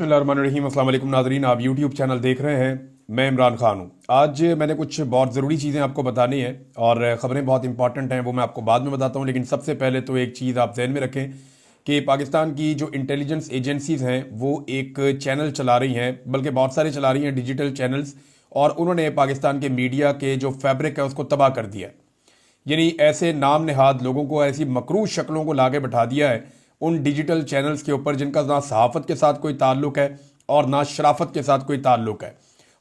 बिस्मिल्लाहिर्रहमानिर्रहीम। अस्सलाम वालेकुम नाज़रीन, आप यूट्यूब चैनल देख रहे हैं। मैं इमरान खान हूँ। आज मैंने कुछ बहुत ज़रूरी चीज़ें आपको बतानी है और ख़बरें बहुत इंपॉर्टेंट हैं, वो मैं आपको बाद में बताता हूँ। लेकिन सबसे पहले तो एक चीज़ आप जहन में रखें कि पाकिस्तान की जो इंटेलिजेंस एजेंसीज़ हैं वो एक चैनल चला रही हैं, बल्कि बहुत सारे चला रही हैं डिजिटल चैनल्स, और उन्होंने पाकिस्तान के मीडिया के जो फैब्रिक है उसको तबाह कर दिया। यानी ऐसे नाम नहाद लोगों को, ऐसी मकरूज शक्लों को लाके बैठा दिया है उन डिजिटल चैनल्स के ऊपर जिनका ना सहाफ़त के साथ कोई ताल्लुक है और ना शराफत के साथ कोई ताल्लुक है।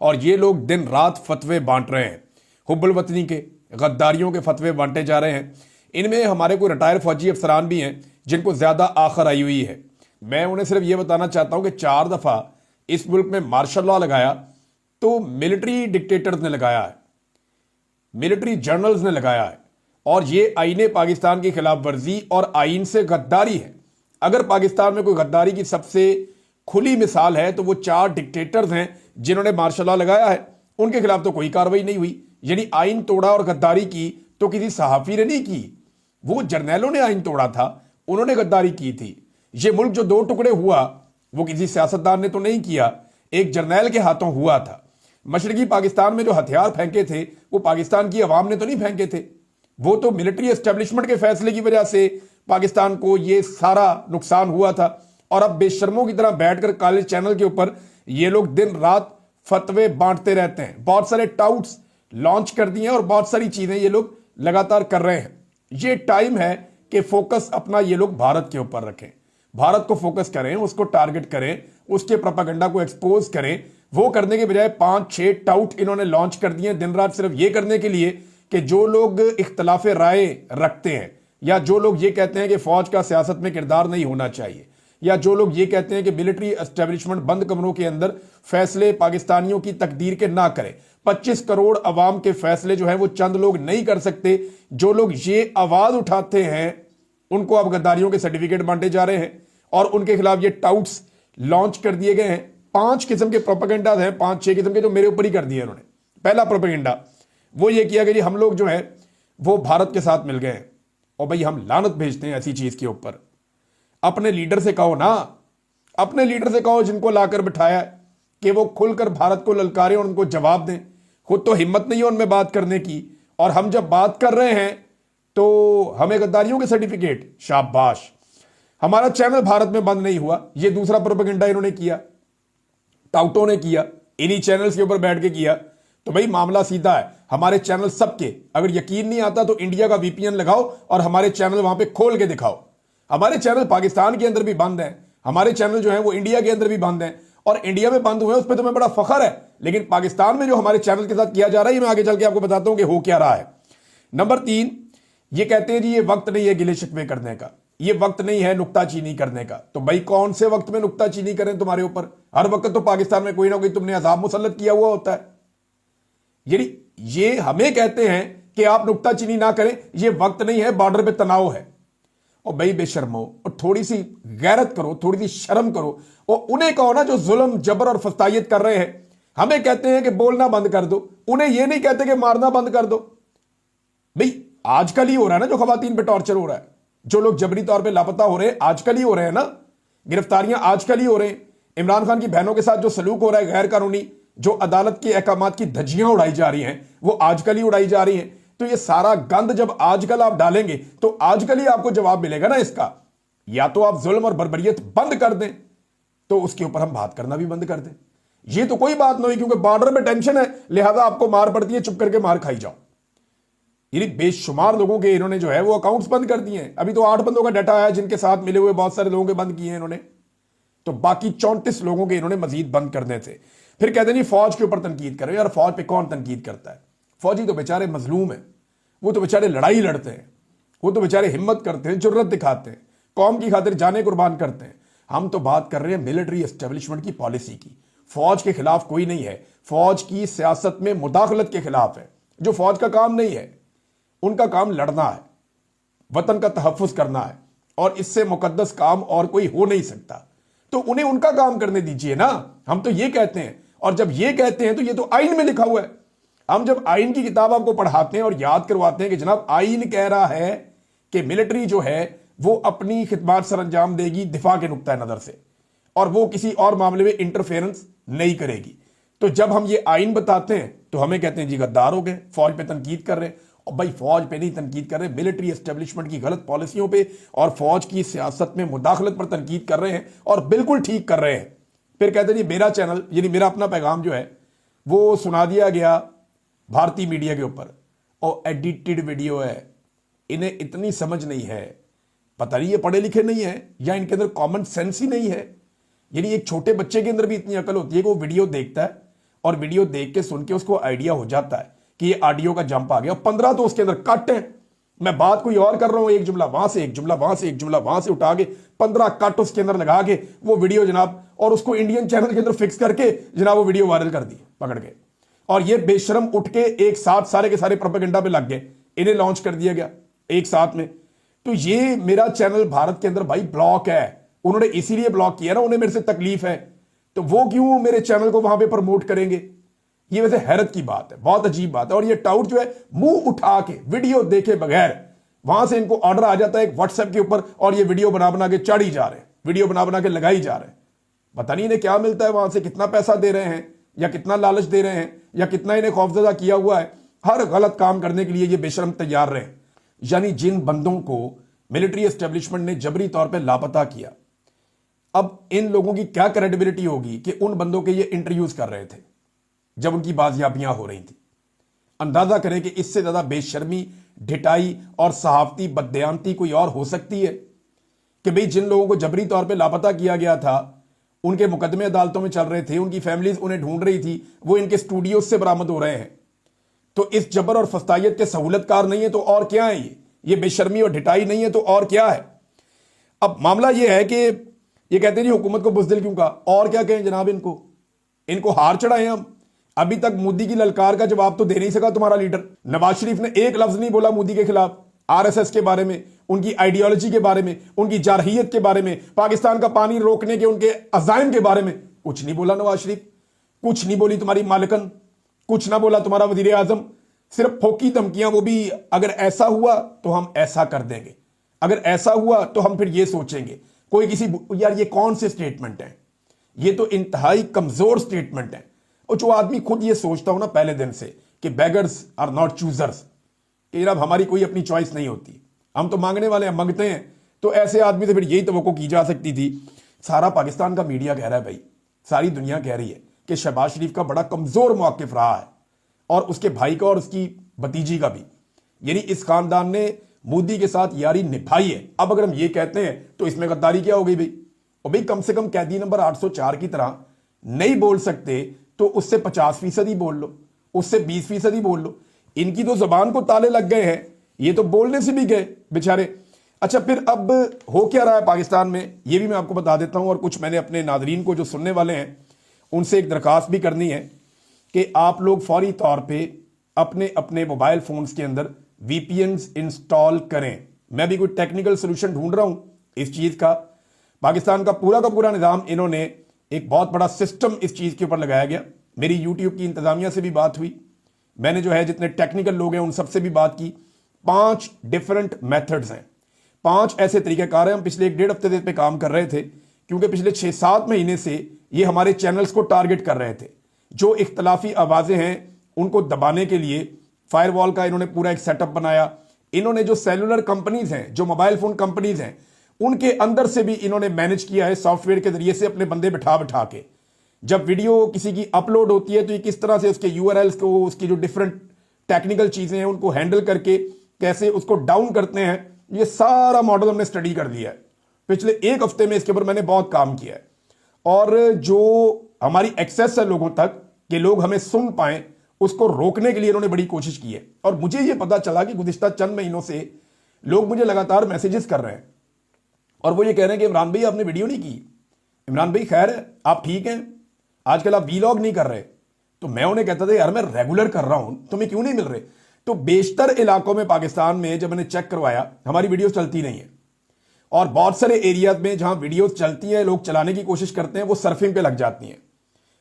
और ये लोग दिन रात फतवे बांट रहे हैं, हुब्बुल वतनी के, गद्दारियों के फतवे बांटे जा रहे हैं। इनमें हमारे कोई रिटायर फौजी अफसरान भी हैं जिनको ज़्यादा आखर आई हुई है। मैं उन्हें सिर्फ ये बताना चाहता हूँ कि 4 दफ़ा इस मुल्क में मार्शल लॉ लगाया तो मिलिट्री डिक्टेटर्स ने लगाया है, मिलिट्री जर्नल्स ने लगाया है, और ये आईने पाकिस्तान की खिलाफ वर्जी और आइन से गद्दारी है। अगर पाकिस्तान में कोई गद्दारी की सबसे खुली मिसाल है तो वो 4 डिक्टेटर्स हैं जिन्होंने मार्शल लॉ लगाया है। उनके खिलाफ तो कोई कार्रवाई नहीं हुई। यानी आइन तोड़ा और गद्दारी की तो किसी सहाफी ने नहीं की, वो जर्नैलों ने आइन तोड़ा था, उन्होंने गद्दारी की थी। ये मुल्क जो 2 टुकड़े हुआ वो किसी सियासतदान ने तो नहीं किया, एक जर्नैल के हाथों हुआ था। मशरकी पाकिस्तान में जो हथियार फेंके थे वो पाकिस्तान की अवाम ने तो नहीं फेंके थे, वो तो मिलिट्री एस्टेब्लिशमेंट के फैसले की वजह से पाकिस्तान को ये सारा नुकसान हुआ था। और अब बेशर्मों की तरह बैठकर कॉलेज चैनल के ऊपर ये लोग दिन रात फतवे बांटते रहते हैं। बहुत सारे टाउट्स लॉन्च कर दिए हैं और बहुत सारी चीजें ये लोग लगातार कर रहे हैं। ये टाइम है कि फोकस अपना ये लोग भारत के ऊपर रखें, भारत को फोकस करें, उसको टारगेट करें, उसके प्रोपेगेंडा को एक्सपोज करें। वो करने के बजाय 5-6 टाउट इन्होंने लॉन्च कर दिए दिन रात, सिर्फ ये करने के लिए कि जो लोग इख्तलाफ राय रखते हैं, या जो लोग ये कहते हैं कि फौज का सियासत में किरदार नहीं होना चाहिए, या जो लोग ये कहते हैं कि मिलिट्री एस्टेब्लिशमेंट बंद कमरों के अंदर फैसले पाकिस्तानियों की तकदीर के ना करे, 25 करोड़ अवाम के फैसले जो है वो चंद लोग नहीं कर सकते, जो लोग ये आवाज उठाते हैं उनको अब गद्दारियों के सर्टिफिकेट बांटे जा रहे हैं और उनके खिलाफ ये टाउट्स लॉन्च कर दिए गए हैं। 5 किस्म के प्रोपेगेंडा हैं, 5-6 किस्म के, जो मेरे ऊपर ही कर दिए उन्होंने। पहला प्रोपेगेंडा वो ये किया कि जी हम लोग जो है वो भारत के साथ मिल गए हैं, और भाई हम लानत भेजते हैं ऐसी चीज के ऊपर। अपने लीडर से कहो ना, अपने लीडर से कहो जिनको लाकर बिठाया कि वो खुलकर भारत को ललकारें और उनको जवाब दें। खुद तो हिम्मत नहीं है उनमें बात करने की, और हम जब बात कर रहे हैं तो हमें गद्दारियों के सर्टिफिकेट। शाबाश, हमारा चैनल भारत में बंद नहीं हुआ। ये दूसरा प्रोपेगेंडा इन्होंने किया, टाउटों ने किया, इन्हीं चैनल्स के ऊपर बैठ के किया। तो भाई मामला सीधा है, हमारे चैनल सबके, अगर यकीन नहीं आता तो इंडिया का वीपीएन लगाओ और हमारे चैनल वहां पे खोल के दिखाओ। हमारे चैनल पाकिस्तान के अंदर भी बंद है, हमारे चैनल जो है वो इंडिया के अंदर भी बंद है, और इंडिया में बंद हुए उस पर तुम्हें बड़ा फखर है। लेकिन पाकिस्तान में जो हमारे चैनल के साथ किया जा रहा है, मैं आगे चल के आपको बताता हूं कि हो क्या रहा है। नंबर 3, ये कहते हैं जी ये वक्त नहीं है गिले शिकवे करने का, ये वक्त नहीं है नुक्ताचीनी करने का। तो भाई कौन से वक्त में नुक्ताचीनी करें तुम्हारे ऊपर? हर वक्त तो पाकिस्तान में कोई ना कोई तुमने अजाब मुसल्लत किया हुआ होता है। यानी ये हमें कहते हैं कि आप नुक्ताचीनी ना करें, ये वक्त नहीं है, बॉर्डर पे तनाव है। और भाई बेशर्मो, और थोड़ी सी गैरत करो, थोड़ी सी शर्म करो, और उन्हें कहो ना जो जुल्म जबर और फस्तायत कर रहे हैं। हमें कहते हैं कि बोलना बंद कर दो, उन्हें यह नहीं कहते कि मारना बंद कर दो। भाई आजकल ही हो रहा है ना जो खवातीन पे टॉर्चर हो रहा है, जो लोग जबरी तौर पे लापता हो रहे हैं, आजकल ही हो रहे हैं ना। गिरफ्तारियां आजकल ही हो रहे हैं। इमरान खान की बहनों के साथ जो सलूक हो रहा है गैर कानूनी, जो अदालत के अहकामात की धज्जियां उड़ाई जा रही हैं, वो आजकल ही उड़ाई जा रही हैं। तो ये सारा गंद जब आजकल आप डालेंगे तो आजकल ही आपको जवाब मिलेगा ना इसका। या तो आप जुल्म और बर्बरियत बंद कर दें, तो उसके ऊपर हम बात करना भी बंद कर दें। ये तो कोई बात नहीं, क्योंकि बॉर्डर में टेंशन है, लिहाजा आपको मार पड़ती है, चुप करके मार खाई जाओ। यानी बेशुमार लोगों के इन्होंने जो है वो अकाउंट्स बंद कर दिए हैं। अभी तो 8 बंदों का डाटा आया जिनके साथ मिले हुए बहुत सारे लोगों के बंद किए हैं इन्होंने, तो बाकी 34 लोगों के इन्होंने मजीद बंद करने थे। फिर कहते नहीं फौज के ऊपर तनकीद करो। यार फौज पे कौन तनकीद करता है? फौजी तो बेचारे मजलूम है, वो तो बेचारे लड़ाई लड़ते हैं, वो तो बेचारे हिम्मत करते हैं, जुर्रत दिखाते हैं, कौम की खातिर जाने कुर्बान करते हैं। हम तो बात कर रहे हैं मिलिट्री एस्टेब्लिशमेंट की पॉलिसी की। फौज के खिलाफ कोई नहीं है, फौज की सियासत में मुदाखलत के खिलाफ है। जो फौज का काम नहीं है, उनका काम लड़ना है, वतन का तहफ्फुज करना है, और इससे मुकद्दस काम और कोई हो नहीं सकता। तो उन्हें उनका काम करने दीजिए ना। हम तो ये कहते हैं, और जब ये कहते हैं तो ये तो आइन में लिखा हुआ है। हम जब आइन की किताब आपको पढ़ाते हैं और याद करवाते हैं कि जनाब आइन कह रहा है कि मिलिट्री जो है वो अपनी खिदमत सर अंजाम देगी दिफा के नुक्ता नजर से, और वो किसी और मामले में इंटरफेरेंस नहीं करेगी। तो जब हम ये आइन बताते हैं तो हमें कहते हैं जी गद्दार हो गए, फौज पे तनकीद कर रहे हैं। और भाई फौज पे नहीं तनकीद कर रहे, मिलिट्री एस्टेब्लिशमेंट की गलत पॉलिसियों पे और फौज की सियासत में मुदाखलत पर तनकीद कर रहे हैं, और बिल्कुल ठीक कर रहे हैं। फिर कहते हैं जी मेरा चैनल यानी मेरा अपना पैगाम जो है वो सुना दिया गया भारतीय मीडिया के ऊपर, और एडिटेड वीडियो है। इन्हें इतनी समझ नहीं है, पता नहीं ये पढ़े लिखे नहीं है या इनके अंदर कॉमन सेंस ही नहीं है। यानी एक छोटे बच्चे के अंदर भी इतनी अकल होती है कि वो वीडियो देखता है और वीडियो देख के सुन के उसको आइडिया हो जाता है कि ये ऑडियो का जंप आ गया, 15 तो उसके अंदर कट है। मैं बात कोई और कर रहा हूं, एक जुमला वहां से, एक जुमला वहां से, एक जुमला वहां से उठा के 15 कट उसके अंदर लगा के वो वीडियो जनाब, और उसको इंडियन चैनल के अंदर फिक्स करके जनाब वो वीडियो वायरल कर दी पकड़ के। और ये बेशरम उठ के एक साथ सारे के सारे प्रोपेगेंडा पे लग गए, इन्हें लॉन्च कर दिया गया एक साथ में। तो ये मेरा चैनल भारत के अंदर भाई ब्लॉक है, उन्होंने इसीलिए ब्लॉक किया ना, उन्हें मेरे से तकलीफ है, तो वो क्यों मेरे चैनल को वहां पे प्रमोट करेंगे? ये वैसे हैरत की बात है, बहुत अजीब बात है। और ये टाउट जो है मुंह उठा के वीडियो देखे बगैर वहां से इनको ऑर्डर आ जाता है एक व्हाट्सएप के ऊपर, और ये वीडियो बना बना के चढ़ी जा रहे हैं, वीडियो बना बना के लगाई जा रहे हैं। पता नहीं इन्हें क्या मिलता है वहां से, कितना पैसा दे रहे हैं या कितना लालच दे रहे हैं या कितना इन्हें खौफजदा किया हुआ है। हर गलत काम करने के लिए ये बेशरम तैयार रहे। यानी जिन बंदों को मिलिट्री एस्टेब्लिशमेंट ने जबरी तौर पर लापता किया, अब इन लोगों की क्या क्रेडिबिलिटी होगी कि उन बंदों के ये इंटरव्यूज कर रहे थे जब उनकी बाजियाबियां हो रही थी। अंदाजा करें कि इससे ज्यादा बेशर्मी, ढिटाई और सहाफती बददयांती कोई और हो सकती है कि भाई जिन लोगों को जबरी तौर पे लापता किया गया था, उनके मुकदमे अदालतों में चल रहे थे, उनकी फैमिलीज उन्हें ढूंढ रही थी, वो इनके स्टूडियो से बरामद हो रहे हैं। तो इस जबर और फस्तायत के सहूलतकार नहीं है तो और क्या है? ये बेशर्मी और ढिटाई नहीं है तो और क्या है? अब मामला ये है कि ये कहते हैं जी हुकूमत को बुज़दिल क्यों कहा, और क्या कहें जनाब, इनको हार चढ़ाए हम। अभी तक मोदी की ललकार का जवाब तो दे नहीं सका तुम्हारा लीडर। नवाज शरीफ ने एक लफ्ज नहीं बोला मोदी के खिलाफ, आरएसएस के बारे में, उनकी आइडियोलॉजी के बारे में, उनकी जारहियत के बारे में, पाकिस्तान का पानी रोकने के उनके अज़ाइम के बारे में कुछ नहीं बोला नवाज शरीफ। कुछ नहीं बोली तुम्हारी मालिकन, कुछ ना बोला तुम्हारा वजीर आजम। सिर्फ फोकी धमकियां, वो भी अगर ऐसा हुआ तो हम ऐसा कर देंगे, अगर ऐसा हुआ तो हम फिर ये सोचेंगे। कोई किसी यार ये कौन से स्टेटमेंट है? ये तो इंतहाई कमजोर स्टेटमेंट है। और जो आदमी खुद ये सोचता हो ना पहले दिन से कि बेगर्स आर नॉट चूजर्स, कि जनाब हमारी कोई अपनी चॉइस नहीं होती, हम तो मांगने वाले हैं, मांगते हैं, तो ऐसे आदमी से फिर यही तवक्को की जा सकती थी। सारा पाकिस्तान का मीडिया कह रहा है भाई, सारी दुनिया कह रही है कि शहबाज शरीफ का बड़ा कमजोर मौक़िफ़ रहा है, और उसके भाई का और उसकी भतीजी का भी। यानी इस खानदान ने मोदी के साथ यारी निभाई है। अब अगर हम ये कहते हैं तो इसमें गद्दारी क्या हो गई भाई? और भाई कम से कम कैदी नंबर 804 की तरह नहीं बोल सकते तो उससे 50% ही बोल लो, उससे 20% ही बोल लो। इनकी तो जबान को ताले लग गए हैं, ये तो बोलने से भी गए बेचारे। अच्छा, फिर अब हो क्या रहा है पाकिस्तान में, ये भी मैं आपको बता देता हूं। और कुछ मैंने अपने नाजरीन को जो सुनने वाले हैं उनसे एक दरखास्त भी करनी है कि आप लोग फौरी तौर पे अपने अपने मोबाइल फोन्स के अंदर वीपीएन्स इंस्टॉल करें। मैं भी कोई टेक्निकल सोल्यूशन ढूंढ रहा हूं इस चीज का। पाकिस्तान का पूरा निज़ाम, इन्होंने एक बहुत बड़ा सिस्टम इस चीज के ऊपर लगाया गया। मेरी यूट्यूब की इंतजामिया से भी बात हुई, मैंने जो है जितने टेक्निकल लोग हैं उन सबसे भी बात की। 5 डिफरेंट मेथड्स हैं, 5 ऐसे तरीक़ेकार हैं। हम पिछले 1-1.5 हफ्ते से इस पे काम कर रहे थे, क्योंकि पिछले 6-7 महीने से ये हमारे चैनल्स को टारगेट कर रहे थे। जो इख्तलाफी आवाज़ें हैं उनको दबाने के लिए फायरवॉल का इन्होंने पूरा एक सेटअप बनाया। इन्होंने जो सेलुलर कंपनीज हैं, जो मोबाइल फोन कंपनीज हैं, उनके अंदर से भी इन्होंने मैनेज किया है सॉफ्टवेयर के जरिए से अपने बंदे बिठा बिठा के। जब वीडियो किसी की अपलोड होती है तो ये किस तरह से उसके यूआरएल्स को, उसकी जो डिफरेंट टेक्निकल चीजें हैं उनको हैंडल करके कैसे उसको डाउन करते हैं, ये सारा मॉडल हमने स्टडी कर लिया है। पिछले 1 हफ्ते में इसके ऊपर मैंने बहुत काम किया है। और जो हमारी एक्सेस है लोगों तक कि लोग हमें सुन पाए, उसको रोकने के लिए इन्होंने बड़ी कोशिश की है। और मुझे यह पता चला कि गुज़िश्ता चंद महीनों से लोग मुझे लगातार मैसेजेस कर रहे हैं और वो ये कह रहे हैं कि इमरान भाई आपने वीडियो नहीं की, इमरान भाई खैर है, आप ठीक हैं, आजकल आप वीलॉग नहीं कर रहे। तो मैं उन्हें कहता था यार मैं रेगुलर कर रहा हूं, तुम्हें क्यों नहीं मिल रहे? तो बेशतर इलाकों में पाकिस्तान में जब मैंने चेक करवाया, हमारी वीडियोस चलती नहीं है। और बहुत सारे एरियाज में जहां वीडियोस चलती हैं, लोग चलाने की कोशिश करते हैं, वो सर्फिंग पे लग जाती हैं,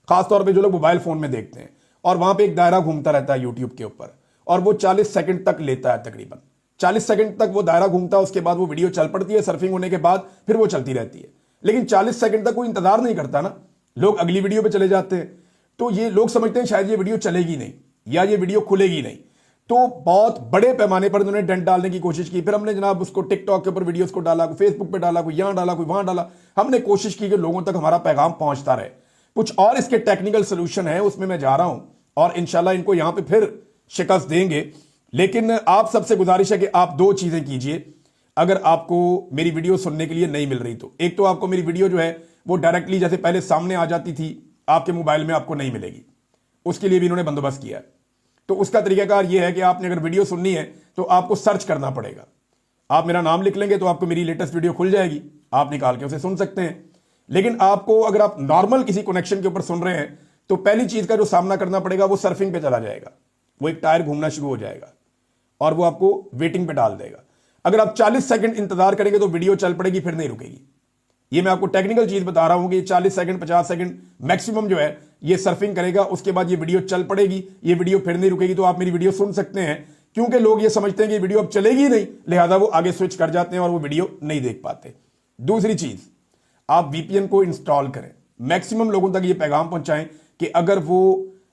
खासतौर पर जो लोग मोबाइल फोन में देखते हैं। और वहां पे एक दायरा घूमता रहता है यूट्यूब के ऊपर, और वो 40 सेकंड तक लेता है, तकरीबन 40 सेकंड तक वो दायरा घूमता है। उसके बाद वो वीडियो चल पड़ती है, सर्फिंग होने के बाद फिर वो चलती रहती है। लेकिन 40 सेकंड तक कोई इंतजार नहीं करता ना, लोग अगली वीडियो पे चले जाते हैं। तो ये लोग समझते हैं शायद ये वीडियो चलेगी नहीं या ये वीडियो खुलेगी नहीं, तो बहुत बड़े पैमाने पर उन्होंने डंड डालने की कोशिश की। फिर हमने जनाब उसको टिकटॉक के ऊपर वीडियोस को डाला, कोई फेसबुक पे डाला, कोई यहां डाला, कोई वहां डाला। हमने कोशिश की कि लोगों तक हमारा पैगाम पहुंचता रहे। कुछ और इसके टेक्निकल सोल्यूशन है, उसमें मैं जा रहा हूं और इंशाल्लाह इनको यहां पे फिर शिकस्त देंगे। लेकिन आप सबसे गुजारिश है कि आप दो चीजें कीजिए अगर आपको मेरी वीडियो सुनने के लिए नहीं मिल रही तो। एक तो आपको मेरी वीडियो जो है वो डायरेक्टली जैसे पहले सामने आ जाती थी आपके मोबाइल में, आपको नहीं मिलेगी, उसके लिए भी इन्होंने बंदोबस्त किया है। तो उसका तरीकाकार यह है कि आपने अगर वीडियो सुननी है तो आपको सर्च करना पड़ेगा। आप मेरा नाम लिख लेंगे तो आपको मेरी लेटेस्ट वीडियो खुल जाएगी, आप निकाल के उसे सुन सकते हैं। लेकिन आपको अगर आप नॉर्मल किसी कनेक्शन के ऊपर सुन रहे हैं तो पहली चीज का जो सामना करना पड़ेगा वो सर्फिंग पे चला जाएगा, वो एक टायर घूमना शुरू हो जाएगा और वो आपको वेटिंग पे डाल देगा। अगर आप 40 सेकंड इंतजार करेंगे तो वीडियो चल पड़ेगी, फिर नहीं रुकेगी। ये मैं आपको टेक्निकल चीज बता रहा हूं कि 40 सेकंड 50 सेकंड मैक्सिमम जो है ये सर्फिंग करेगा, उसके बाद ये वीडियो चल पड़ेगी, ये वीडियो फिर नहीं रुकेगी। तो आप मेरी वीडियो सुन सकते हैं, क्योंकि लोग ये समझते हैं कि वीडियो अब चलेगी नहीं, लिहाजा वो आगे स्विच कर जाते हैं और वो वीडियो नहीं देख पाते। दूसरी चीज, आप वीपीएन को इंस्टॉल करें। मैक्सिमम लोगों तक ये पैगाम पहुंचाएं कि अगर वो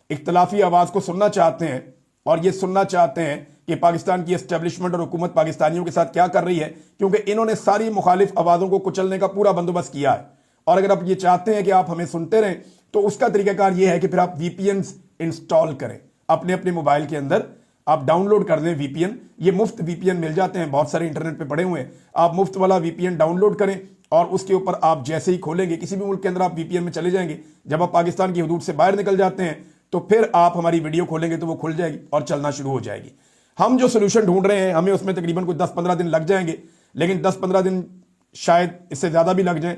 इख्तलाफी आवाज को सुनना चाहते हैं और ये सुनना चाहते हैं कि पाकिस्तान की एस्टेब्लिशमेंट और हुकूमत पाकिस्तानियों के साथ क्या कर रही है, क्योंकि इन्होंने सारी मुखालिफ आवाजों को कुचलने का पूरा बंदोबस्त किया है। और अगर आप ये चाहते हैं कि आप हमें सुनते रहें तो उसका तरीकाकार यह है कि फिर आप वीपीएन इंस्टॉल करें अपने अपने मोबाइल के अंदर। आप डाउनलोड कर दें वीपीएन, ये मुफ्त वीपीएन मिल जाते हैं, बहुत सारे इंटरनेट पे पड़े हुए हैं। आप मुफ्त वाला वीपीएन डाउनलोड करें और उसके ऊपर आप जैसे ही खोलेंगे, किसी भी मुल्क के अंदर आप वीपीएन में चले जाएंगे, जब आप पाकिस्तान की हदूद से बाहर निकल जाते हैं तो फिर आप हमारी वीडियो खोलेंगे तो वो खुल जाएगी और चलना शुरू हो जाएगी। हम जो सोल्यूशन ढूंढ रहे हैं हमें उसमें तकरीबन कोई 10-15 दिन लग जाएंगे, लेकिन 10-15 दिन शायद इससे ज्यादा भी लग जाएं।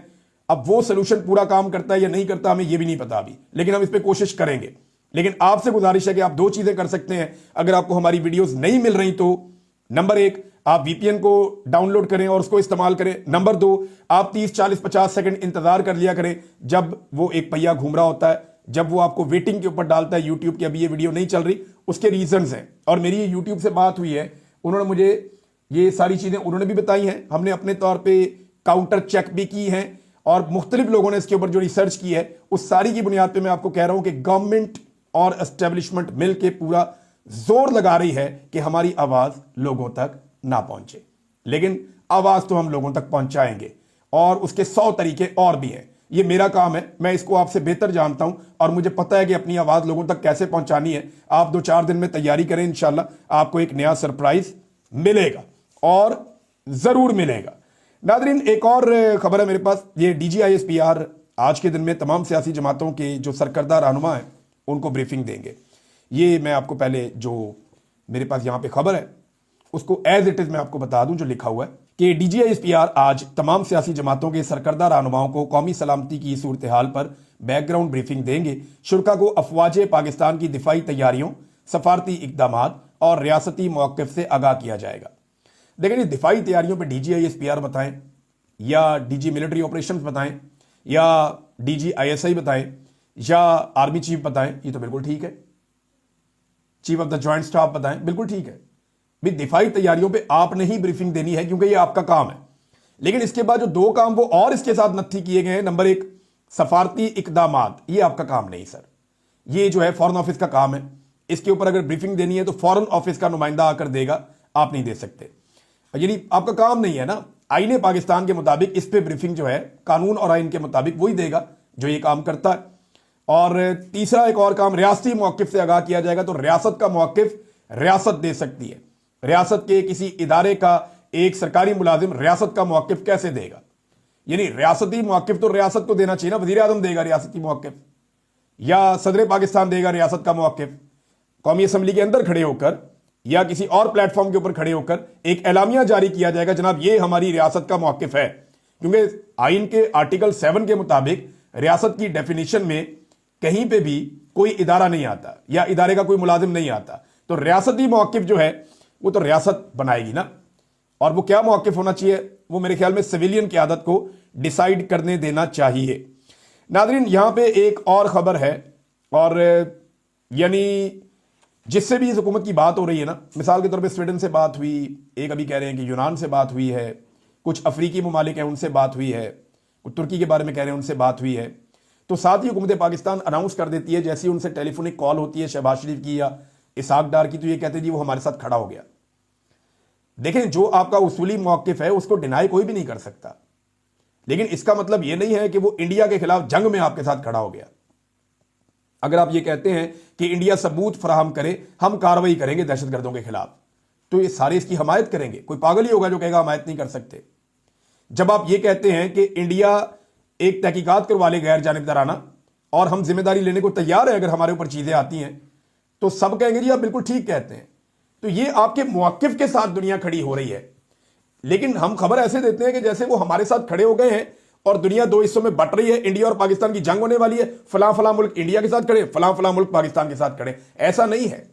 अब वो सोल्यूशन पूरा काम करता है या नहीं करता हमें ये भी नहीं पता अभी, लेकिन हम इस पर कोशिश करेंगे। लेकिन आपसे गुजारिश है कि आप दो चीजें कर सकते हैं अगर आपको हमारी वीडियोस नहीं मिल रही तो। नंबर एक, आप वीपीएन को डाउनलोड करें और उसको इस्तेमाल करें। नंबर दो, आप 30, 40, 50 सेकंड इंतजार कर लिया करें जब वो एक पहिया घूम रहा होता है, जब वो आपको वेटिंग के ऊपर डालता है यूट्यूब की अभी ये वीडियो नहीं चल रही, उसके रीजंस हैं। और मेरी यूट्यूब से बात हुई है, उन्होंने मुझे ये सारी चीजें उन्होंने भी बताई हैं, हमने अपने तौर पे काउंटर चेक भी की हैं और मुख्तलिफ लोगों ने इसके ऊपर जो रिसर्च की है उस सारी की बुनियाद पे मैं आपको कह रहा हूं कि गवर्नमेंट और एस्टेब्लिशमेंट मिलकर पूरा जोर लगा रही है कि हमारी आवाज लोगों तक ना पहुंचे। लेकिन आवाज तो हम लोगों तक पहुंचाएंगे और उसके 100 तरीके और भी हैं। ये मेरा काम है, मैं इसको आपसे बेहतर जानता हूं और मुझे पता है कि अपनी आवाज लोगों तक कैसे पहुंचानी है। आप 2-4 दिन में तैयारी करें, इंशाल्लाह आपको एक नया सरप्राइज मिलेगा और जरूर मिलेगा। नादरीन, एक और खबर है मेरे पास। ये DGISPR आज के दिन में तमाम सियासी जमातों के जो सरकर्दा रहनुमा हैं उनको ब्रीफिंग देंगे। ये मैं आपको पहले जो मेरे पास यहां पे खबर है उसको एज इट इज मैं आपको बता दूं जो लिखा हुआ है कि DGISPR आज तमाम सियासी जमातों के सरकर्दा रहनुमाओं को कौमी सलामती की सूरत हाल पर बैकग्राउंड ब्रीफिंग देंगे। शुरा को अफवाज पाकिस्तान की दिफाई तैयारियों, सफारती इकदामात और रियासती मौक़िफ़ से आगाह किया जाएगा। देखिए, दिफाई तैयारियों पर DGISPR बताएं या DG मिलिट्री ऑपरेशंस बताएं या DG ISI बताएं या आर्मी चीफ बताएं, ये तो बिल्कुल ठीक है। Chief of the joint staff बताएं, बिल्कुल ठीक है। भी दिफाई तैयारियों पे आपने ही ब्रीफिंग देनी है क्योंकि ये आपका काम है। लेकिन इसके बाद जो दो काम वो और इसके साथ नत्थी किए गए हैं, नंबर एक सफारती इकदामात, ये आपका काम नहीं सर, ये जो है फॉरेन ऑफिस का काम है। इसके ऊपर अगर ब्रीफिंग देनी है तो फॉरेन ऑफिस का नुमाइंदा आकर देगा, आप नहीं दे सकते, यानी आपका काम नहीं है ना। आईने पाकिस्तान के मुताबिक इस पे ब्रीफिंग जो है कानून और आइन के मुताबिक वही देगा जो ये काम करता है। और तीसरा एक और काम, रियासती मौक़िफ़ से आगाह किया जाएगा। तो रियासत का मौक़िफ़ रियासत दे सकती है, रियासत के किसी इदारे का एक सरकारी मुलाजिम रियासत का मौक़िफ़ कैसे देगा? यानी रियासती मौक़िफ़ तो रियासत को देना चाहिए ना, वज़ीर आज़म देगा रियासती मौक़िफ़ या सदर पाकिस्तान देगा रियासत का मौक़िफ़। कौमी असम्बली के अंदर खड़े होकर या किसी और प्लेटफॉर्म के ऊपर खड़े होकर एक एलामिया जारी किया जाएगा, जनाब ये हमारी रियासत का मौक़िफ़ है। क्योंकि आइन के आर्टिकल 7 के मुताबिक रियासत की डेफिनेशन में कहीं पे भी कोई इदारा नहीं आता या इदारे का कोई मुलाजिम नहीं आता। तो रियासती मौक़िफ़ जो है वो तो रियासत बनाएगी ना। और वो क्या मौक़िफ़ होना चाहिए, वो मेरे ख्याल में सिविलियन क़यादत को डिसाइड करने देना चाहिए। नादरीन, यहां पे एक और ख़बर है, और यानी जिससे भी इस हुकूमत की बात हो रही है ना, मिसाल के तौर पे स्वीडन से बात हुई, एक अभी कह रहे हैं कि यूनान से बात हुई है, कुछ अफ्रीकी ममालिक हैं उनसे बात हुई है, तुर्की के बारे में कह रहे हैं, उनसे बात हुई है। तो साथ ही हुकूमत पाकिस्तान अनाउंस कर देती है, जैसे ही उनसे टेलीफोनिक कॉल होती है शहबाज शरीफ की या इसहाक डार की, तो ये कहते हैं जी वो हमारे साथ खड़ा हो गया। देखें, जो आपका उसूली मौक़िफ़ है उसको डिनाई कोई भी नहीं कर सकता, लेकिन इसका मतलब ये नहीं है कि वो इंडिया के खिलाफ जंग में आपके साथ खड़ा हो गया। अगर आप ये कहते हैं कि इंडिया सबूत फराहम करे, हम कार्रवाई करेंगे दहशतगर्दों के खिलाफ, तो ये सारे इसकी हमायत करेंगे। कोई पागल ही होगा जो कहेगा हमायत नहीं कर सकते। जब आप ये कहते हैं कि इंडिया एक तहकीकात करवा ले गैर जानिबदाराना और हम जिम्मेदारी लेने को तैयार है अगर हमारे ऊपर चीजें आती हैं, तो सब कहेंगे जी आप बिल्कुल ठीक कहते हैं। तो ये आपके मौक़िफ़ के साथ दुनिया खड़ी हो रही है, लेकिन हम खबर ऐसे देते हैं कि जैसे वो हमारे साथ खड़े हो गए हैं और दुनिया दो हिस्सों में बट रही है, इंडिया और पाकिस्तान की जंग होने वाली है, फलां फलां मुल्क इंडिया के साथ खड़े, फलां फलां मुल्क पाकिस्तान के साथ खड़े। ऐसा नहीं है,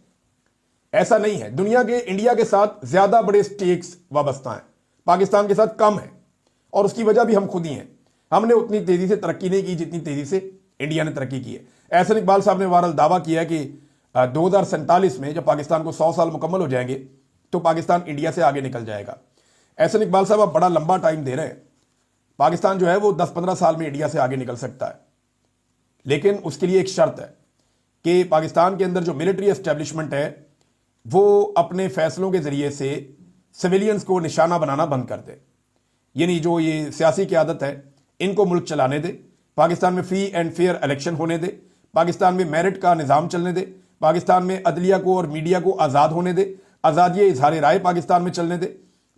ऐसा नहीं है। दुनिया के इंडिया के साथ ज्यादा बड़े स्टेक्स वाबस्ता हैं, पाकिस्तान के साथ कम है, और उसकी वजह भी हम खुद ही हैं। हमने उतनी तेजी से तरक्की नहीं की जितनी तेजी से इंडिया ने तरक्की की है। एहसन इकबाल साहब ने वारल दावा किया है कि 2047 में जब पाकिस्तान को 100 साल मुकम्मल हो जाएंगे तो पाकिस्तान इंडिया से आगे निकल जाएगा। एहसन इकबाल साहब आप बड़ा लंबा टाइम दे रहे हैं। पाकिस्तान जो है वो 10-15 साल में इंडिया से आगे निकल सकता है, लेकिन उसके लिए एक शर्त है कि पाकिस्तान के अंदर जो मिलिट्री एस्टेब्लिशमेंट है वो अपने फैसलों के जरिए से सिविलियंस को निशाना बनाना बंद कर दे। यानी जो ये सियासी क़यादत है इनको मुल्क चलाने दे, पाकिस्तान में फ्री एंड फेयर इलेक्शन होने दे, पाकिस्तान में मेरिट का निज़ाम चलने दे, पाकिस्तान में अदलिया को और मीडिया को आज़ाद होने दे, आज़ादी इजहार राय पाकिस्तान में चलने दे,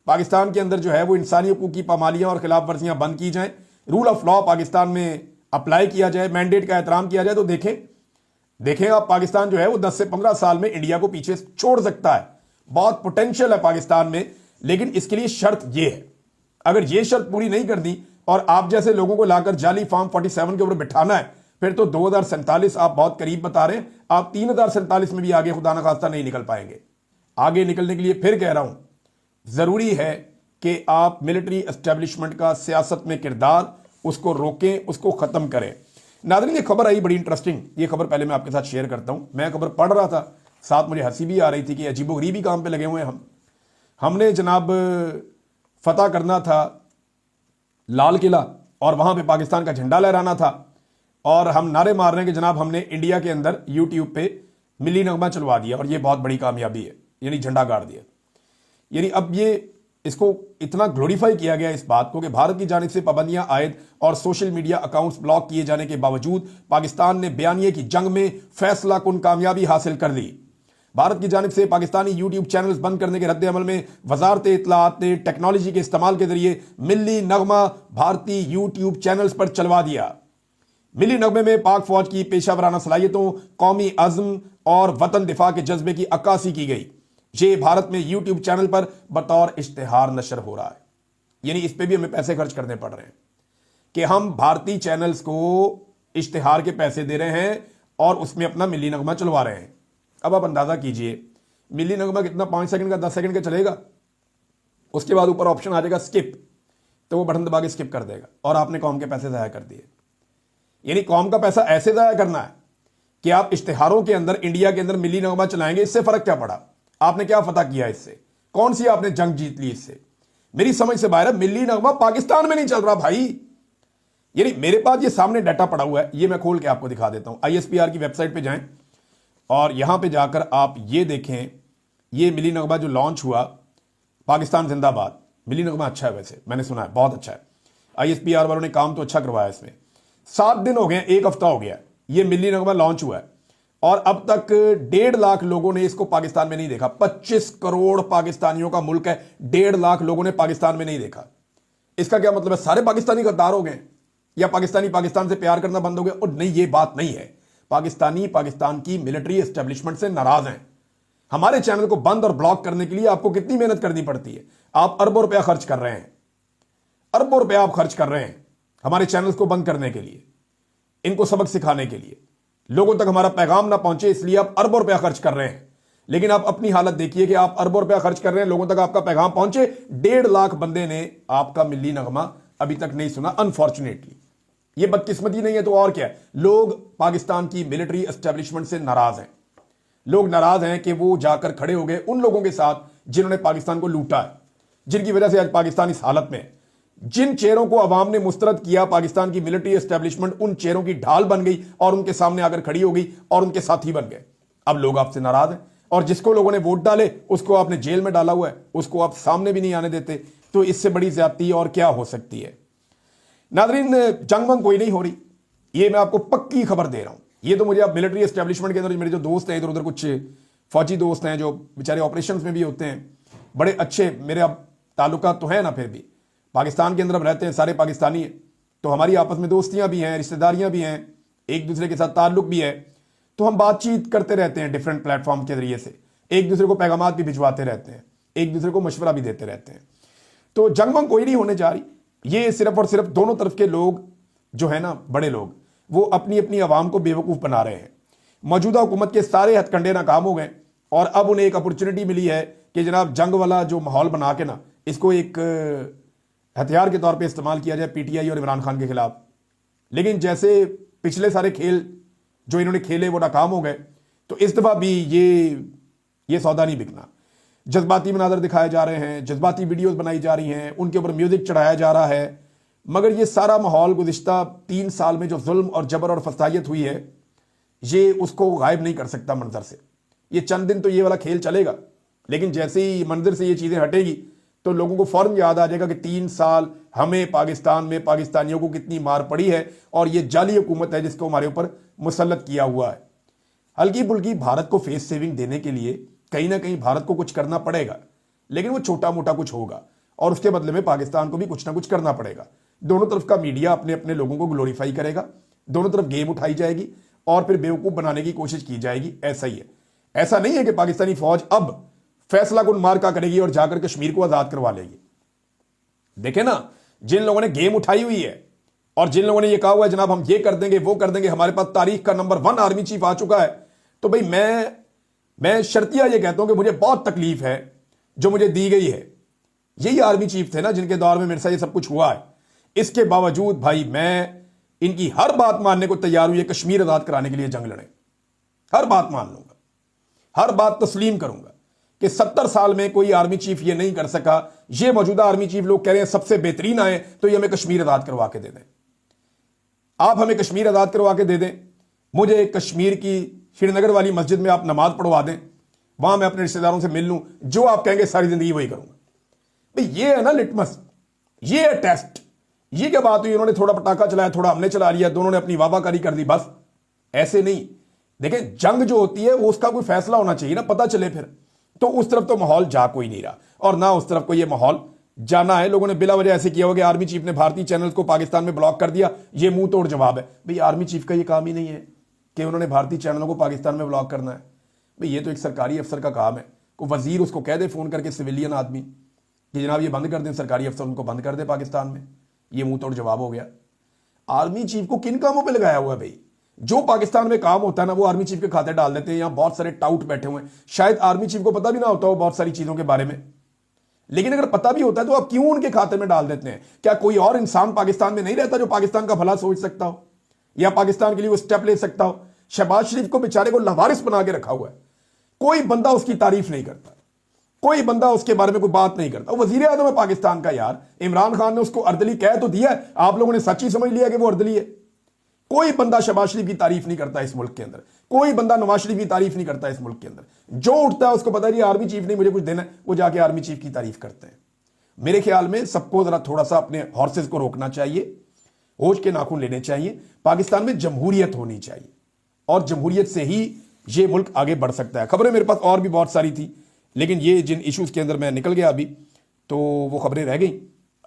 पाकिस्तान के अंदर जो है वो इंसानी हकूक़ की पामालियाँ और खिलाफ वर्जियाँ बंद की जाएँ, रूल ऑफ लॉ पाकिस्तान में अप्लाई किया जाए, मैंडेट का एहतराम किया जाए। तो देखें आप, पाकिस्तान जो है वो 10 से 15 साल में इंडिया को पीछे छोड़ सकता है। बहुत पोटेंशियल है पाकिस्तान में, लेकिन इसके लिए शर्त ये है, अगर ये शर्त पूरी नहीं कर दी और आप जैसे लोगों को लाकर जाली फॉर्म 47 के ऊपर बिठाना है, फिर तो 2047 आप बहुत करीब बता रहे हैं, आप 3047 में भी आगे खुदा न खास्ता नहीं निकल पाएंगे। आगे निकलने के लिए फिर कह रहा हूं, जरूरी है कि आप मिलिट्री एस्टेब्लिशमेंट का सियासत में किरदार उसको रोकें, उसको खत्म करें। नाज़रीन, ये खबर आई बड़ी इंटरेस्टिंग, ये खबर पहले मैं आपके साथ शेयर करता हूं। मैं खबर पढ़ रहा था, साथ मुझे हंसी भी आ रही थी कि अजीबोगरीबी काम पे लगे हुए हैं हमने जनाब फतह करना था लाल किला और वहां पे पाकिस्तान का झंडा लहराना था, और हम नारे मार रहे हैं कि जनाब हमने इंडिया के अंदर यूट्यूब पे मिली नगमा चलवा दिया और ये बहुत बड़ी कामयाबी है, यानी झंडा गाड़ दिया। यानी अब ये इसको इतना ग्लोरीफाई किया गया इस बात को कि भारत की जानिब से पाबंदियां आयद और सोशल मीडिया अकाउंट्स ब्लॉक किए जाने के बावजूद पाकिस्तान ने बयानिए की जंग में फैसला कुन कामयाबी हासिल कर ली। भारत की जानिब से पाकिस्तानी यूट्यूब चैनल्स बंद करने के रद्द अमल में वजारत इत्तलाआत ने टेक्नोलॉजी के इस्तेमाल के जरिए मिली नगमा भारतीय यूट्यूब चैनल्स पर चलवा दिया। मिली नगमे में पाक फौज की पेशा वराना सलाहियतों, कौमी अज़्म और वतन दिफा के जज्बे की अक्कासी की गई। ये भारत में यूट्यूब चैनल पर बतौर इश्तिहार नशर हो रहा है। यानी इस पे भी हमें पैसे खर्च करने पड़ रहे हैं कि हम भारतीय चैनल्स को इश्तिहार के पैसे दे रहे हैं और उसमें अपना मिली नगमा चलवा रहे हैं। अब आप अंदाजा कीजिए, मिली नगमा कितना, 5 सेकंड का, 10 सेकंड का चलेगा, उसके बाद ऊपर ऑप्शन आ जाएगा स्किप, तो वो बटन दबा के स्किप कर देगा और आपने कौम के पैसे ज़ाया कर दिए। यानी कौम का पैसा ऐसे ज़ाया करना है कि आप इश्तिहारों के अंदर इंडिया के अंदर मिली नगमा चलाएंगे, इससे फर्क क्या पड़ा? आपने क्या फतह किया इससे? कौन सी आपने जंग जीत ली इससे? मेरी समझ से बाहर है, मिली नगमा पाकिस्तान में नहीं चल रहा भाई। यानी मेरे पास ये सामने डाटा पड़ा हुआ है, ये मैं खोल के आपको दिखा देता हूं। ISPR की वेबसाइट पे जाएं और यहां पे जाकर आप ये देखें, ये मिली नगमा जो लॉन्च हुआ, पाकिस्तान जिंदाबाद। मिली नगमा अच्छा है, वैसे मैंने सुना है बहुत अच्छा है। ISPR वालों ने काम तो अच्छा करवाया इसमें। 7 दिन हो गए, 1 हफ्ता हो गया ये मिली नगमा लॉन्च हुआ है और अब तक 1.5 लाख लोगों ने इसको पाकिस्तान में नहीं देखा। 25 करोड़ पाकिस्तानियों का मुल्क है, 1.5 लाख लोगों ने पाकिस्तान में नहीं देखा। इसका क्या मतलब है? सारे पाकिस्तानी गद्दार हो गए या पाकिस्तानी पाकिस्तान से प्यार करना बंद हो गया? और नहीं, ये बात नहीं है। पाकिस्तानी पाकिस्तान की मिलिट्री एस्टेब्लिशमेंट से नाराज हैं। हमारे चैनल को बंद और ब्लॉक करने के लिए आपको कितनी मेहनत करनी पड़ती है? आप अरबों रुपया खर्च कर रहे हैं, अरबों रुपया आप खर्च कर रहे हैं हमारे चैनल्स को बंद करने के लिए, इनको सबक सिखाने के लिए, लोगों तक हमारा पैगाम ना पहुंचे इसलिए आप अरबों रुपया खर्च कर रहे हैं। लेकिन आप अपनी हालत देखिए कि आप अरबों रुपया खर्च कर रहे हैं, लोगों तक आपका पैगाम पहुंचे, 1.5 लाख बंदे ने आपका मिली नगमा अभी तक नहीं सुना। अनफॉर्चुनेटली ये बदकिस्मती नहीं है तो और क्या है? लोग पाकिस्तान की मिलिट्री एस्टेब्लिशमेंट से नाराज हैं। लोग नाराज हैं कि वो जाकर खड़े हो गए उन लोगों के साथ जिन्होंने पाकिस्तान को लूटा है, जिनकी वजह से आज पाकिस्तान इस हालत में है। जिन चेहरों को अवाम ने मुस्तरद किया, पाकिस्तान की मिलिट्री एस्टेब्लिशमेंट उन चेहरों की ढाल बन गई और उनके सामने आकर खड़ी हो गई और उनके साथी बन गए। अब लोग आपसे नाराज हैं और जिसको लोगों ने वोट डाले उसको आपने जेल में डाला हुआ है, उसको आप सामने भी नहीं आने देते। तो इससे बड़ी ज्यादती और क्या हो सकती है। नाज़रीन, जंग वंग कोई नहीं हो रही, ये मैं आपको पक्की खबर दे रहा हूं। ये तो मुझे अब मिलिट्री एस्टेब्लिशमेंट के अंदर मेरे जो दोस्त हैं, इधर उधर कुछ फौजी दोस्त हैं जो बेचारे ऑपरेशंस में भी होते हैं, बड़े अच्छे मेरे अब ताल्लुकात तो है ना, फिर भी पाकिस्तान के अंदर अब रहते हैं, सारे पाकिस्तानी हैं, तो हमारी आपस में दोस्तियां भी हैं, रिश्तेदारियां भी हैं, एक दूसरे के साथ ताल्लुक भी है। तो हम बातचीत करते रहते हैं डिफरेंट प्लेटफॉर्म के जरिए से, एक दूसरे को पैगामात भी भिजवाते रहते हैं, एक दूसरे को मशवरा भी देते रहते हैं। तो जंग वंग कोई नहीं होने जा रही। ये सिर्फ और सिर्फ दोनों तरफ के लोग जो है ना, बड़े लोग, वो अपनी अपनी आवाम को बेवकूफ़ बना रहे हैं। मौजूदा हुकूमत के सारे हथकंडे नाकाम हो गए और अब उन्हें एक अपॉर्चुनिटी मिली है कि जनाब जंग वाला जो माहौल बना के ना, इसको एक हथियार के तौर पे इस्तेमाल किया जाए पीटीआई और इमरान खान के खिलाफ। लेकिन जैसे पिछले सारे खेल जो इन्होंने खेले वो नाकाम हो गए, तो इस दफ़ा भी ये सौदा नहीं बिकना। जज्बाती मनाजर दिखाए जा रहे हैं, जज्बाती वीडियोस बनाई जा रही हैं, उनके ऊपर म्यूजिक चढ़ाया जा रहा है, मगर ये सारा माहौल गुज़िश्ता 3 साल में जो जुल्म और जबर और फसायत हुई है, ये उसको गायब नहीं कर सकता मंजर से। ये चंद दिन तो ये वाला खेल चलेगा, लेकिन जैसे ही मंजर से ये चीज़ें हटेगी तो लोगों को फौरन याद आ जाएगा कि 3 साल हमें पाकिस्तान में पाकिस्तानियों को कितनी मार पड़ी है और ये जाली हुकूमत है जिसको हमारे ऊपर मुसल्लत किया हुआ है। हल्की फुल्की भारत को फेस सेविंग देने के लिए कहीं ना कहीं भारत को कुछ करना पड़ेगा, लेकिन वो छोटा मोटा कुछ होगा और उसके बदले में पाकिस्तान को भी कुछ ना कुछ करना पड़ेगा। दोनों तरफ का मीडिया अपने अपने लोगों को ग्लोरीफाई करेगा, दोनों तरफ गेम उठाई जाएगी और फिर बेवकूफ़ बनाने की कोशिश की जाएगी। ऐसा ही है। ऐसा नहीं है कि पाकिस्तानी फौज अब फैसला कुन मार्का करेगी और जाकर कश्मीर को आज़ाद करवा लेगी। देखे ना, जिन लोगों ने गेम उठाई हुई है और जिन लोगों ने ये कहा हुआ है जनाब हम ये कर देंगे वो कर देंगे, हमारे पास तारीख का नंबर 1 आर्मी चीफ आ चुका है, तो भाई मैं शर्तिया ये कहता हूं कि मुझे बहुत तकलीफ है जो मुझे दी गई है। यही आर्मी चीफ थे ना जिनके दौर में मेरे साथ ये सब कुछ हुआ है। इसके बावजूद भाई मैं इनकी हर बात मानने को तैयार हूं, ये कश्मीर आजाद कराने के लिए जंग लड़े, हर बात मान लूंगा, हर बात तस्लीम करूंगा कि 70 साल में कोई आर्मी चीफ ये नहीं कर सका। ये मौजूदा आर्मी चीफ लोग कह रहे हैं सबसे बेहतरीन आए तो ये हमें कश्मीर आजाद करवा के दे दें। आप हमें कश्मीर आजाद करवा के दे दें, मुझे कश्मीर की श्रीनगर वाली मस्जिद में आप नमाज पढ़वा दें, वहां मैं अपने रिश्तेदारों से मिल लूं, जो आप कहेंगे सारी जिंदगी वही करूंगा। भाई ये है ना लिटमस, ये है टेस्ट। ये क्या बात हुई, उन्होंने थोड़ा पटाखा चलाया, थोड़ा हमने चला लिया, दोनों ने अपनी वाहवाकारी कर दी, बस ऐसे नहीं। देखें, जंग जो होती है वो उसका कोई फैसला होना चाहिए ना, पता चले फिर। तो उस तरफ तो माहौल जा कोई नहीं रहा और ना उस तरफ को ये माहौल जाना है। लोगों ने बिला वजह ऐसे किया होगा कि आर्मी चीफ ने भारतीय चैनल्स को पाकिस्तान में ब्लॉक कर दिया, ये मुंह तोड़ जवाब है। भाई आर्मी चीफ का ये काम ही नहीं है कि उन्होंने भारतीय चैनलों को पाकिस्तान में ब्लॉक करना है। भाई ये तो एक सरकारी अफसर का काम है। को वजीर उसको कह दे फोन करके, सिविलियन आदमी, कि जनाब ये बंद कर दें, सरकारी अफसर उनको बंद कर दे पाकिस्तान में। ये मुंह तोड़ जवाब हो गया। आर्मी चीफ को किन कामों पर लगाया हुआ है भाई? जो पाकिस्तान में काम होता है ना वो आर्मी चीफ के खाते डाल देते हैं। यहां बहुत सारे टाउट बैठे हुए हैं, शायद आर्मी चीफ को पता भी ना होता हो बहुत सारी चीजों के बारे में, लेकिन अगर पता भी होता है तो आप क्यों उनके खाते में डाल देते हैं? क्या कोई और इंसान पाकिस्तान में नहीं रहता जो पाकिस्तान का भला सोच सकता हो या पाकिस्तान के लिए वो स्टेप ले सकता हो? शहबाज शरीफ को बेचारे को लावारिस बना के रखा हुआ है, कोई बंदा उसकी तारीफ नहीं करता, कोई बंदा उसके बारे में कोई बात नहीं करता। वजीर आजम है पाकिस्तान का यार, इमरान खान ने उसको अर्दली कह तो दिया है, आप लोगों ने सच ही समझ लिया कि वो अर्दली है। कोई बंदा शहबाज शरीफ की तारीफ नहीं करता इस मुल्क के अंदर, कोई बंदा नवाज शरीफ की तारीफ नहीं करता इस मुल्क के अंदर। जो उठता है उसको पता है आर्मी चीफ ने मुझे कुछ देना है, वो जाके आर्मी चीफ की तारीफ करते हैं। मेरे ख्याल में सबको जरा थोड़ा सा अपने हॉर्सेस को रोकना चाहिए, होश के नाखून लेने चाहिए। पाकिस्तान में जमहूरियत होनी चाहिए और जमहूरियत से ही ये मुल्क आगे बढ़ सकता है। खबरें मेरे पास और भी बहुत सारी थी, लेकिन ये जिन इश्यूज के अंदर मैं निकल गया अभी, तो वो खबरें रह गई।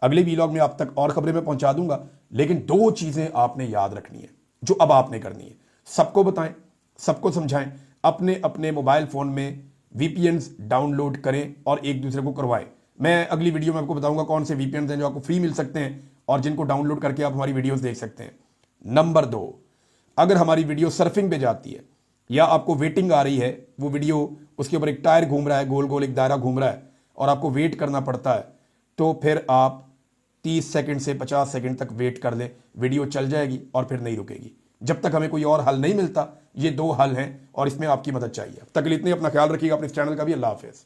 अगले वीलॉग में आप तक और खबरें मैं पहुंचा दूंगा, लेकिन 2 चीजें आपने याद रखनी है जो अब आपने करनी है। सबको बताएं, सबको समझाएं, अपने अपने मोबाइल फोन में वीपीएन्स डाउनलोड करें और एक दूसरे को करवाएं। मैं अगली वीडियो में आपको बताऊंगा कौन से वीपीएन्स हैं जो आपको फ्री मिल सकते हैं और जिनको डाउनलोड करके आप हमारी वीडियोस देख सकते हैं। नंबर 2, अगर हमारी वीडियो सर्फिंग पे जाती है या आपको वेटिंग आ रही है, वो वीडियो उसके ऊपर एक टायर घूम रहा है, गोल गोल एक दायरा घूम रहा है और आपको वेट करना पड़ता है, तो फिर आप 30 सेकंड से 50 सेकंड तक वेट कर लें, वीडियो चल जाएगी और फिर नहीं रुकेगी जब तक हमें कोई और हल नहीं मिलता। ये 2 हल हैं और इसमें आपकी मदद चाहिए। तक के लिए इतने, अपना ख्याल रखिएगा, अपने इस चैनल का भी। अल्लाह हाफिज़।